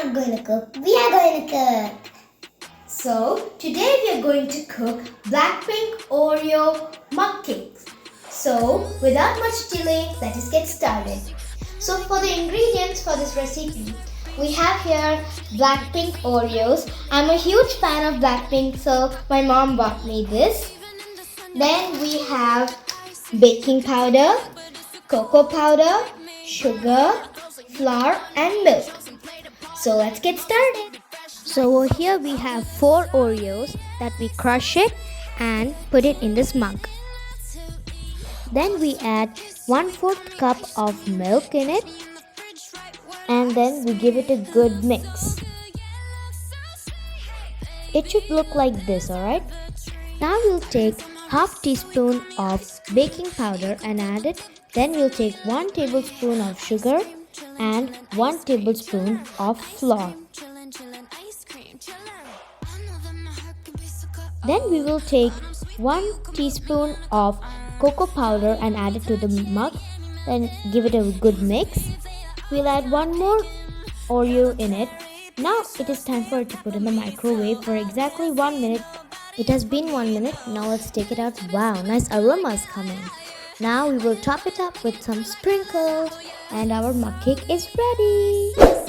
not going to cook. We are going to cook. So, today we are going to cook BLACKPINK Oreo mug cakes. So, without much delay, let us get started. So, for the ingredients for this recipe, we have here BLACKPINK Oreos. I'm a huge fan of BLACKPINK, so my mom bought me this. Then we have baking powder, cocoa powder, sugar, flour and milk. So let's get started. So over here we have 4 Oreos that we crush it and put it in this mug. Then we add 1/4 cup of milk in it and then we give it a good mix. It should look like this, alright? Now we'll take half teaspoon of baking powder and add it. Then we'll take 1 tablespoon of sugar and 1 tablespoon of flour. Then we will take 1 teaspoon of cocoa powder and add it to the mug. Then give it a good mix. We'll add 1 more Oreo in it. Now it is time for it to put in the microwave for exactly 1 minute. It has been 1 minute. Now let's take it out. Wow, nice aroma is coming. Now we will top it up with some sprinkles and our mug cake is ready.